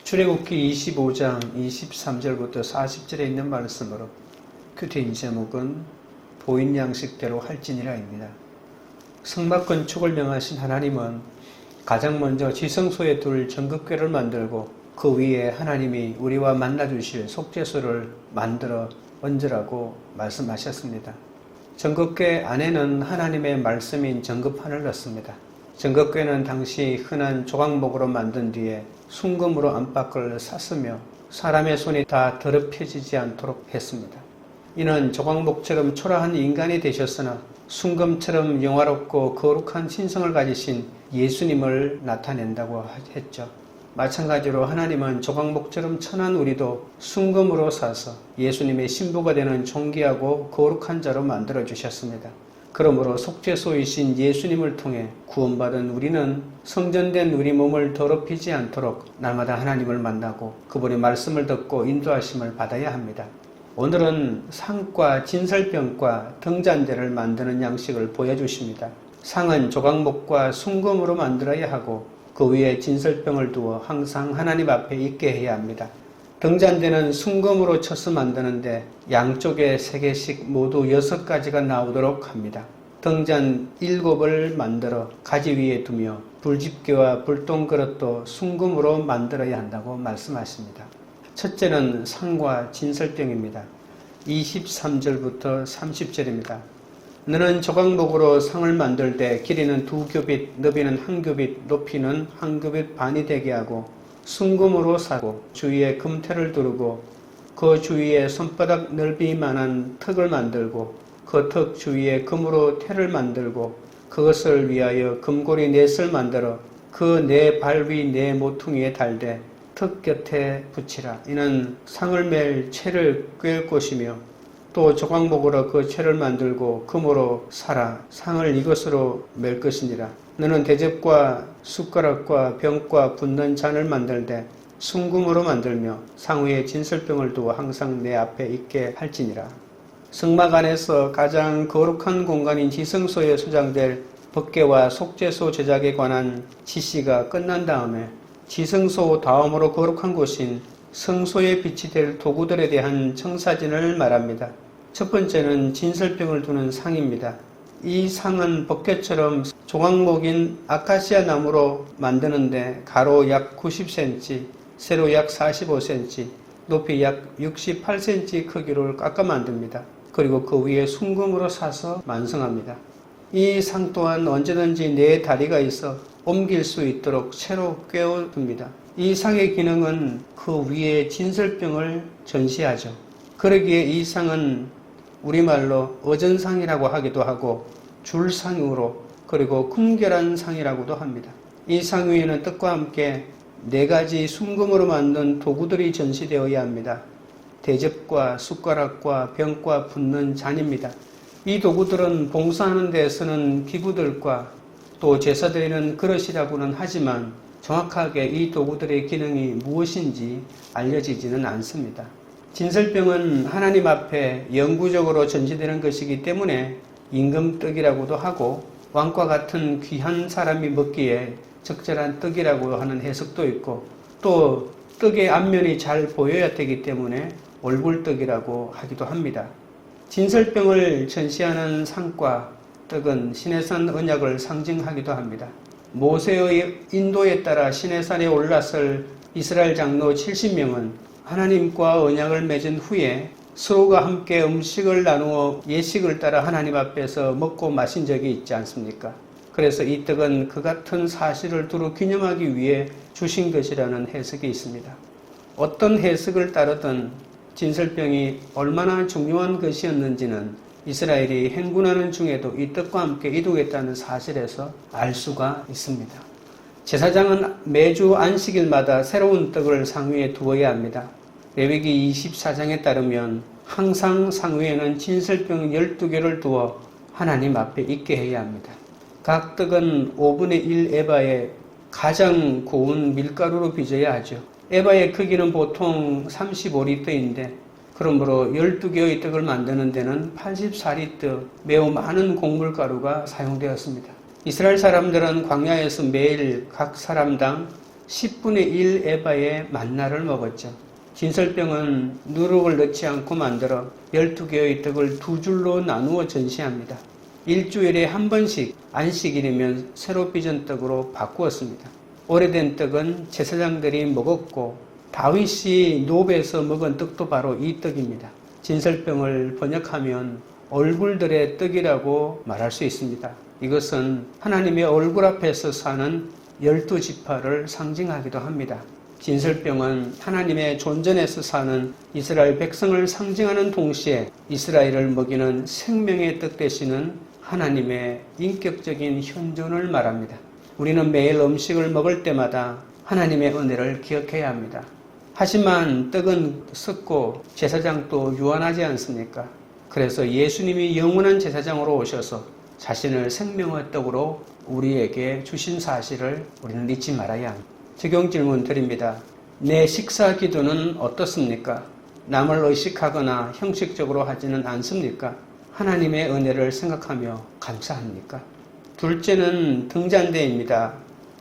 출애굽기 25장 23절부터 40절에 있는 말씀으로 큐티인 제목은 보인 양식대로 할지니라입니다. 성막 건축을 명하신 하나님은 가장 먼저 지성소에 둘 정극궤를 만들고 그 위에 하나님이 우리와 만나주실 속죄소를 만들어 얹으라고 말씀하셨습니다. 정극궤 안에는 하나님의 말씀인 정극판을 넣습니다. 정극궤는 당시 흔한 조각목으로 만든 뒤에 순금으로 안팎을 쌌으며 사람의 손이 다 더럽혀지지 않도록 했습니다. 이는 조각목처럼 초라한 인간이 되셨으나 순금처럼 영화롭고 거룩한 신성을 가지신 예수님을 나타낸다고 했죠. 마찬가지로 하나님은 조각목처럼 천한 우리도 순금으로 사서 예수님의 신부가 되는 존귀하고 거룩한 자로 만들어 주셨습니다. 그러므로 속죄소이신 예수님을 통해 구원받은 우리는 성전된 우리 몸을 더럽히지 않도록 날마다 하나님을 만나고 그분의 말씀을 듣고 인도하심을 받아야 합니다. 오늘은 상과 진설병과 등잔대를 만드는 양식을 보여주십니다. 상은 조각목과 순금으로 만들어야 하고 그 위에 진설병을 두어 항상 하나님 앞에 있게 해야 합니다. 등잔대는 순금으로 쳐서 만드는데 양쪽에 3개씩 모두 6가지가 나오도록 합니다. 등잔 7을 만들어 가지 위에 두며 불집게와 불똥그릇도 순금으로 만들어야 한다고 말씀하십니다. 첫째는 상과 진설병입니다. 23절부터 30절입니다. 너는 조각목으로 상을 만들 때 길이는 2규빗, 너비는 1규빗, 높이는 1규빗 반이 되게 하고 순금으로 사고 주위에 금테를 두르고 그 주위에 손바닥 넓이만한 턱을 만들고 그 턱 주위에 금으로 테를 만들고 그것을 위하여 금고리 넷을 만들어 그 네 발 위 네 모퉁이에 달되 턱 곁에 붙이라. 이는 상을 맬 채를 꿰을 것이며 또 조각목으로 그 채를 만들고 금으로 사라. 상을 이것으로 맬 것이니라. 너는 대접과 숟가락과 병과 붓는 잔을 만들되 순금으로 만들며 상 위에 진설병을 두어 항상 내 앞에 있게 할지니라. 성막 안에서 가장 거룩한 공간인 지성소에 소장될 법궤와 속죄소 제작에 관한 지시가 끝난 다음에 지성소 다음으로 거룩한 곳인 성소에 빛이 될 도구들에 대한 청사진을 말합니다. 첫 번째는 진설병을 두는 상입니다. 이 상은 법궤처럼 조각목인 아카시아 나무로 만드는데 가로 약 90cm, 세로 약 45cm, 높이 약 68cm 크기로 깎아 만듭니다. 그리고 그 위에 순금으로 사서 완성합니다. 이 상 또한 언제든지 4다리가 있어 옮길 수 있도록 채로 꿰어둡니다. 이 상의 기능은 그 위에 진설병을 전시하죠. 그러기에 이 상은 우리말로 어전상이라고 하기도 하고 줄상으로 그리고 금결한 상이라고도 합니다. 이 상 위에는 떡과 함께 4가지 순금으로 만든 도구들이 전시되어야 합니다. 대접과 숟가락과 병과 붓는 잔입니다. 이 도구들은 봉사하는 데 쓰는 기구들과 또 제사 드리는 그릇이라고는 하지만 정확하게 이 도구들의 기능이 무엇인지 알려지지는 않습니다. 진설병은 하나님 앞에 영구적으로 전시되는 것이기 때문에 임금떡이라고도 하고 왕과 같은 귀한 사람이 먹기에 적절한 떡이라고 하는 해석도 있고 또 떡의 앞면이 잘 보여야 되기 때문에 얼굴떡이라고 하기도 합니다. 진설병을 전시하는 상과 떡은 시내산 언약을 상징하기도 합니다. 모세의 인도에 따라 시내산에 올랐을 이스라엘 장로 70명은 하나님과 언약을 맺은 후에 서로가 함께 음식을 나누어 예식을 따라 하나님 앞에서 먹고 마신 적이 있지 않습니까? 그래서 이 떡은 그 같은 사실을 두루 기념하기 위해 주신 것이라는 해석이 있습니다. 어떤 해석을 따르든 진설병이 얼마나 중요한 것이었는지는 이스라엘이 행군하는 중에도 이 떡과 함께 이동했다는 사실에서 알 수가 있습니다. 제사장은 매주 안식일마다 새로운 떡을 상 위에 두어야 합니다. 레위기 24장에 따르면 항상 상 위에는 진설병 12개를 두어 하나님 앞에 있게 해야 합니다. 각 떡은 5분의 1 에바에 가장 고운 밀가루로 빚어야 하죠. 에바의 크기는 보통 35리터인데 그러므로 12개의 떡을 만드는 데는 84리터 매우 많은 곡물가루가 사용되었습니다. 이스라엘 사람들은 광야에서 매일 각 사람당 10분의 1 에바의 만나를 먹었죠. 진설병은 누룩을 넣지 않고 만들어 12개의 떡을 두 줄로 나누어 전시합니다. 일주일에 한 번씩 안식일이면 새로 빚은 떡으로 바꾸었습니다. 오래된 떡은 제사장들이 먹었고 다윗이 노베에서 먹은 떡도 바로 이 떡입니다. 진설병을 번역하면 얼굴들의 떡이라고 말할 수 있습니다. 이것은 하나님의 얼굴 앞에서 사는 12지파를 상징하기도 합니다. 진설병은 하나님의 존전에서 사는 이스라엘 백성을 상징하는 동시에 이스라엘을 먹이는 생명의 떡 되시는 하나님의 인격적인 현존을 말합니다. 우리는 매일 음식을 먹을 때마다 하나님의 은혜를 기억해야 합니다. 하지만 떡은 썩고 제사장도 유한하지 않습니까? 그래서 예수님이 영원한 제사장으로 오셔서 자신을 생명의 떡으로 우리에게 주신 사실을 우리는 잊지 말아야 합니다. 적용 질문 드립니다. 내 식사 기도는 어떻습니까? 남을 의식하거나 형식적으로 하지는 않습니까? 하나님의 은혜를 생각하며 감사합니까? 둘째는 등잔대입니다.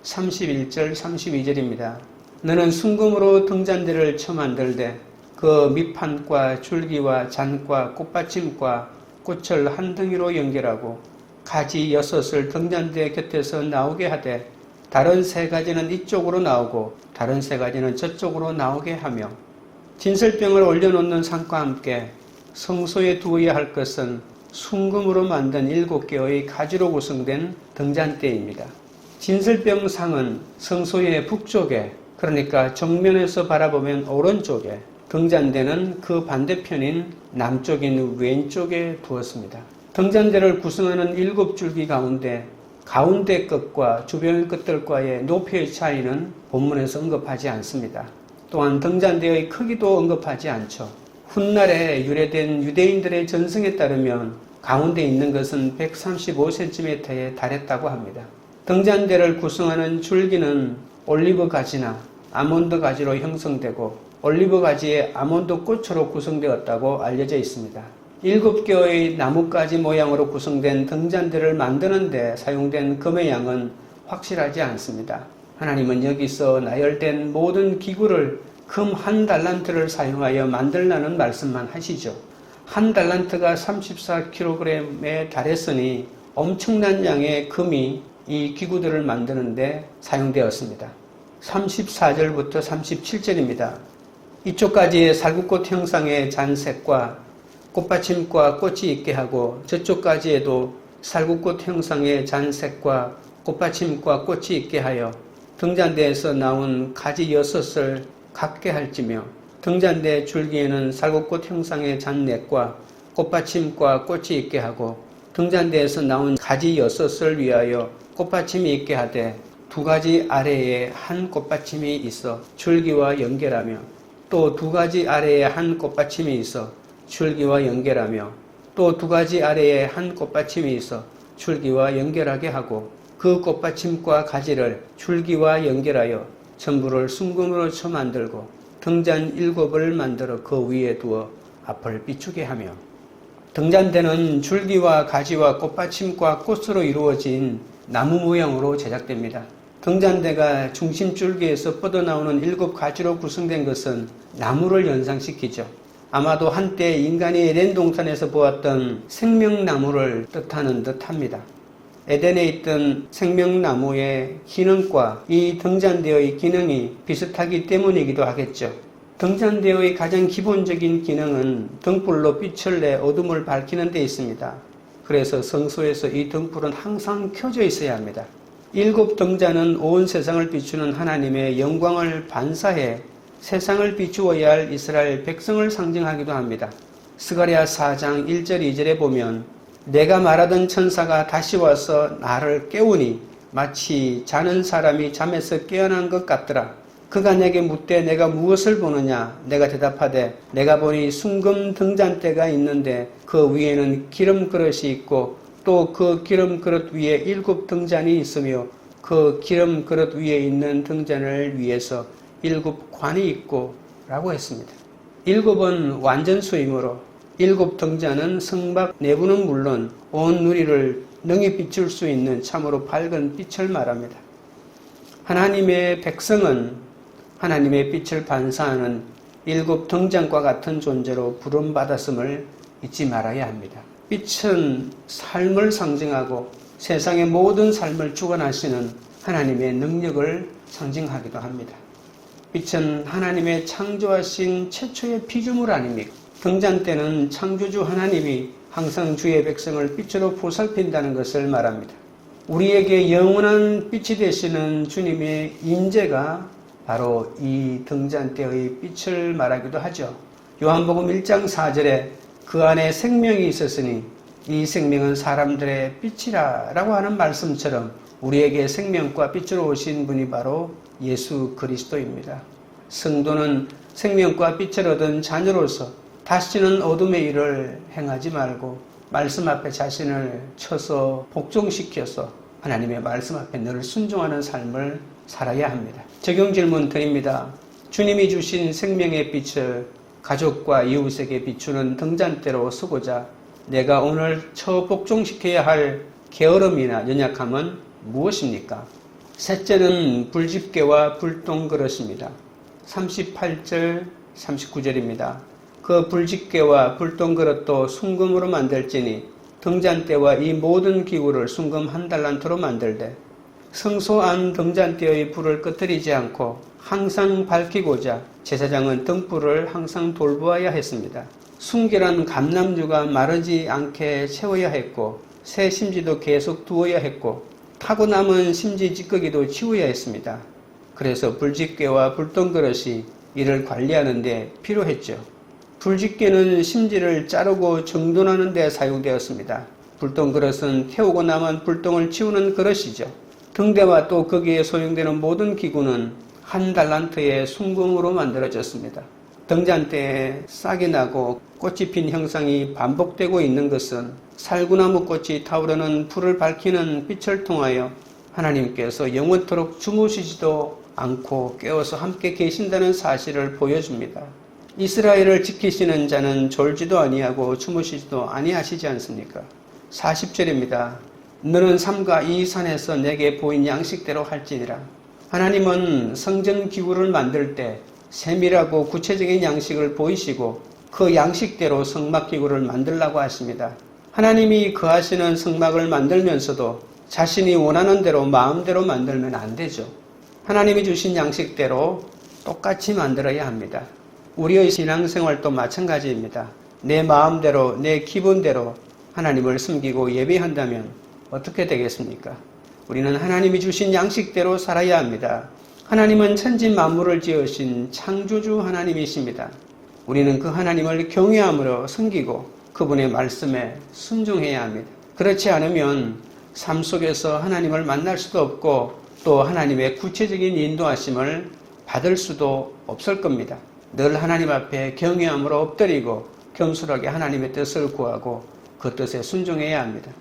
31절 32절입니다. 너는 순금으로 등잔대를 쳐 만들되 그 밑판과 줄기와 잔과 꽃받침과 꽃을 한 덩이로 연결하고 가지 6을 등잔대 곁에서 나오게 하되 다른 3가지는 이쪽으로 나오고 다른 3가지는 저쪽으로 나오게 하며 진설병을 올려놓는 상과 함께 성소에 두어야 할 것은 순금으로 만든 7개의 가지로 구성된 등잔대입니다. 진설병 상은 성소의 북쪽에, 그러니까 정면에서 바라보면 오른쪽에, 등잔대는 그 반대편인 남쪽인 왼쪽에 두었습니다. 등잔대를 구성하는 7줄기 가운데 끝과 주변 끝들과의 높이의 차이는 본문에서 언급하지 않습니다. 또한 등잔대의 크기도 언급하지 않죠. 훗날에 유래된 유대인들의 전승에 따르면 가운데 있는 것은 135cm에 달했다고 합니다. 등잔대를 구성하는 줄기는 올리브 가지나 아몬드 가지로 형성되고 올리브 가지의 아몬드 꽃으로 구성되었다고 알려져 있습니다. 7개의 나뭇가지 모양으로 구성된 등잔대를 만드는 데 사용된 금의 양은 확실하지 않습니다. 하나님은 여기서 나열된 모든 기구를 금 1달란트를 사용하여 만들라는 말씀만 하시죠. 1달란트가 34kg에 달했으니 엄청난 양의 금이 이 기구들을 만드는 데 사용되었습니다. 34절부터 37절입니다. 이쪽까지의 살구꽃 형상의 잔색과 꽃받침과 꽃이 있게 하고 저쪽까지에도 살구꽃 형상의 잔색과 꽃받침과 꽃이 있게 하여 등잔대에서 나온 가지 6을 갖게 할지며 등잔대 줄기에는 살구꽃 형상의 잔넷과 꽃받침과 꽃이 있게 하고 등잔대에서 나온 가지 6을 위하여 꽃받침이 있게 하되 2가지 아래에 한 꽃받침이 있어 줄기와 연결하며 또 2가지 아래에 한 꽃받침이 있어 줄기와 연결하며 또 2가지 아래에 한 꽃받침이 있어 줄기와 연결하게 하고 그 꽃받침과 가지를 줄기와 연결하여 전부를 순금으로 쳐 만들고 등잔 7을 만들어 그 위에 두어 앞을 비추게 하며 등잔대는 줄기와 가지와 꽃받침과 꽃으로 이루어진 나무 모양으로 제작됩니다. 등잔대가 중심 줄기에서 뻗어나오는 7가지로 구성된 것은 나무를 연상시키죠. 아마도 한때 인간이 에덴 동산에서 보았던 생명나무를 뜻하는 듯합니다. 에덴에 있던 생명나무의 기능과 이 등잔대의 기능이 비슷하기 때문이기도 하겠죠. 등잔대의 가장 기본적인 기능은 등불로 빛을 내 어둠을 밝히는 데 있습니다. 그래서 성소에서 이 등불은 항상 켜져 있어야 합니다. 7 등잔은 온 세상을 비추는 하나님의 영광을 반사해 세상을 비추어야 할 이스라엘 백성을 상징하기도 합니다. 스가랴 4장 1절 2절에 보면 내가 말하던 천사가 다시 와서 나를 깨우니 마치 자는 사람이 잠에서 깨어난 것 같더라. 그가 내게 묻되 내가 무엇을 보느냐? 내가 대답하되 내가 보니 순금 등잔대가 있는데 그 위에는 기름 그릇이 있고 또 그 기름 그릇 위에 7 등잔이 있으며 그 기름 그릇 위에 있는 등잔을 위해서 7 관이 있고 라고 했습니다. 7은 완전수이므로 7 등잔은 성막 내부는 물론 온 누리를 능히 비출 수 있는 참으로 밝은 빛을 말합니다. 하나님의 백성은 하나님의 빛을 반사하는 7 등잔과 같은 존재로 부름받았음을 잊지 말아야 합니다. 빛은 삶을 상징하고 세상의 모든 삶을 주관하시는 하나님의 능력을 상징하기도 합니다. 빛은 하나님의 창조하신 최초의 피조물 아닙니까? 등잔 때는 창조주 하나님이 항상 주의 백성을 빛으로 보살핀다는 것을 말합니다. 우리에게 영원한 빛이 되시는 주님의 임재가 바로 이 등잔대의 빛을 말하기도 하죠. 요한복음 1장 4절에 그 안에 생명이 있었으니 이 생명은 사람들의 빛이라 라고 하는 말씀처럼 우리에게 생명과 빛으로 오신 분이 바로 예수 그리스도입니다. 성도는 생명과 빛을 얻은 자녀로서 다시는 어둠의 일을 행하지 말고 말씀 앞에 자신을 쳐서 복종시켜서 하나님의 말씀 앞에 늘 순종하는 삶을 살아야 합니다. 적용 질문 드립니다. 주님이 주신 생명의 빛을 가족과 이웃에게 비추는 등잔대로 쓰고자 내가 오늘 처 복종시켜야 할 게으름이나 연약함은 무엇입니까? 셋째는 불집게와 불똥그릇입니다. 38절 39절입니다. 그 불집게와 불똥그릇도 순금으로 만들지니 등잔대와 이 모든 기구를 순금 1달란트로 만들되 성소 안 등잔대의 불을 꺼뜨리지 않고 항상 밝히고자 제사장은 등불을 항상 돌보아야 했습니다. 순결한 감람류가 마르지 않게 채워야 했고 새 심지도 계속 두어야 했고 타고 남은 심지 찌꺼기도 치워야 했습니다. 그래서 불집게와 불똥그릇이 이를 관리하는 데 필요했죠. 불집게는 심지를 자르고 정돈하는 데 사용되었습니다. 불똥그릇은 태우고 남은 불똥을 치우는 그릇이죠. 등대와 또 거기에 소용되는 모든 기구는 1달란트의 순금으로 만들어졌습니다. 등잔대에 싹이 나고 꽃이 핀 형상이 반복되고 있는 것은 살구나무 꽃이 타오르는 불을 밝히는 빛을 통하여 하나님께서 영원토록 주무시지도 않고 깨어서 함께 계신다는 사실을 보여줍니다. 이스라엘을 지키시는 자는 졸지도 아니하고 주무시지도 아니하시지 않습니까? 40절입니다. 너는 삼가 이 산에서 내게 보인 양식대로 할지니라. 하나님은 성전 기구를 만들 때 세밀하고 구체적인 양식을 보이시고 그 양식대로 성막 기구를 만들라고 하십니다. 하나님이 거하시는 성막을 만들면서도 자신이 원하는 대로 마음대로 만들면 안 되죠. 하나님이 주신 양식대로 똑같이 만들어야 합니다. 우리의 신앙생활도 마찬가지입니다. 내 마음대로 내 기분대로 하나님을 섬기고 예배한다면 어떻게 되겠습니까? 우리는 하나님이 주신 양식대로 살아야 합니다. 하나님은 천지 만물을 지으신 창조주 하나님이십니다. 우리는 그 하나님을 경외함으로 섬기고 그분의 말씀에 순종해야 합니다. 그렇지 않으면 삶 속에서 하나님을 만날 수도 없고 또 하나님의 구체적인 인도하심을 받을 수도 없을 겁니다. 늘 하나님 앞에 경외함으로 엎드리고 겸손하게 하나님의 뜻을 구하고 그 뜻에 순종해야 합니다.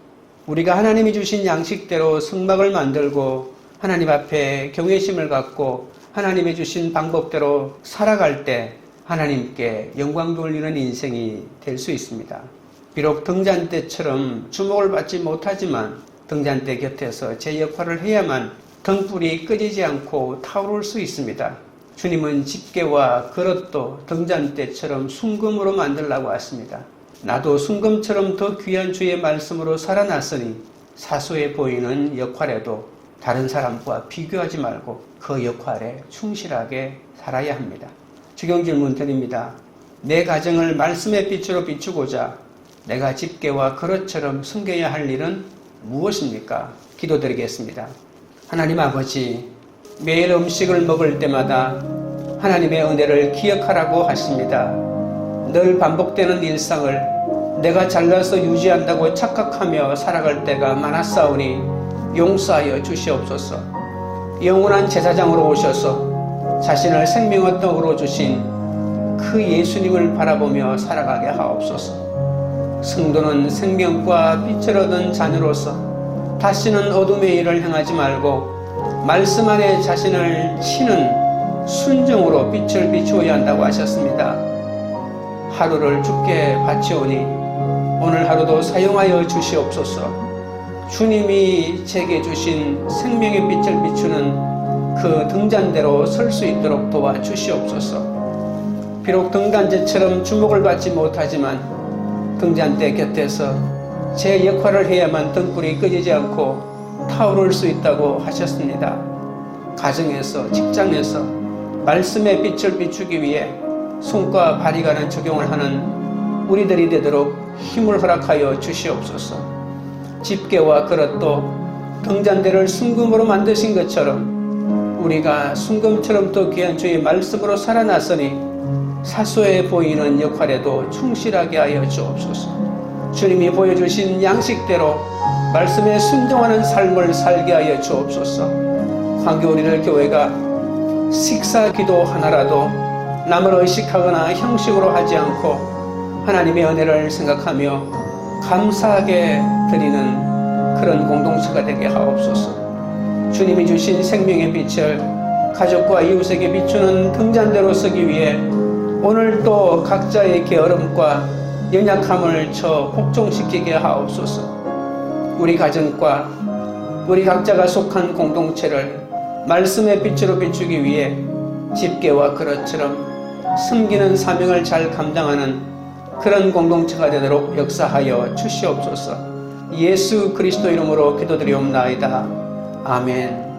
우리가 하나님이 주신 양식대로 성막을 만들고 하나님 앞에 경외심을 갖고 하나님이 주신 방법대로 살아갈 때 하나님께 영광 돌리는 인생이 될 수 있습니다. 비록 등잔대처럼 주목을 받지 못하지만 등잔대 곁에서 제 역할을 해야만 등불이 꺼지지 않고 타오를 수 있습니다. 주님은 집게와 그릇도 등잔대처럼 순금으로 만들라고 하십니다. 나도 순금처럼 더 귀한 주의 말씀으로 살아났으니 사소해 보이는 역할에도 다른 사람과 비교하지 말고 그 역할에 충실하게 살아야 합니다. 적용 질문 드립니다. 내 가정을 말씀의 빛으로 비추고자 내가 집게와 그릇처럼 섬겨야 할 일은 무엇입니까? 기도드리겠습니다. 하나님 아버지, 매일 음식을 먹을 때마다 하나님의 은혜를 기억하라고 하십니다. 늘 반복되는 일상을 내가 잘나서 유지한다고 착각하며 살아갈 때가 많았사오니 용서하여 주시옵소서. 영원한 제사장으로 오셔서 자신을 생명의 떡으로 주신 그 예수님을 바라보며 살아가게 하옵소서. 성도는 생명과 빛을 얻은 자녀로서 다시는 어둠의 일을 행하지 말고 말씀 안에 자신을 치는 순종으로 빛을 비추어야 한다고 하셨습니다. 하루를 주께 바치오니 오늘 하루도 사용하여 주시옵소서. 주님이 제게 주신 생명의 빛을 비추는 그 등잔대로 설 수 있도록 도와주시옵소서. 비록 등단제처럼 주목을 받지 못하지만 등잔대 곁에서 제 역할을 해야만 등불이 꺼지지 않고 타오를 수 있다고 하셨습니다. 가정에서, 직장에서 말씀의 빛을 비추기 위해 손과 발이 가는 적용을 하는 우리들이 되도록 힘을 허락하여 주시옵소서. 집게와 그릇도 등잔대를 순금으로 만드신 것처럼 우리가 순금처럼 또 귀한 주의 말씀으로 살아났으니 사소해 보이는 역할에도 충실하게 하여 주옵소서. 주님이 보여주신 양식대로 말씀에 순종하는 삶을 살게 하여 주옵소서. 황교우리들 교회가 식사 기도 하나라도 남을 의식하거나 형식으로 하지 않고 하나님의 은혜를 생각하며 감사하게 드리는 그런 공동체가 되게 하옵소서. 주님이 주신 생명의 빛을 가족과 이웃에게 비추는 등잔대로 쓰기 위해 오늘 또 각자의 게으름과 연약함을 복종시키게 하옵소서. 우리 가정과 우리 각자가 속한 공동체를 말씀의 빛으로 비추기 위해 집게와 그릇처럼 숨기는 사명을 잘 감당하는 그런 공동체가 되도록 역사하여 주시옵소서. 예수 그리스도 이름으로 기도드리옵나이다. 아멘.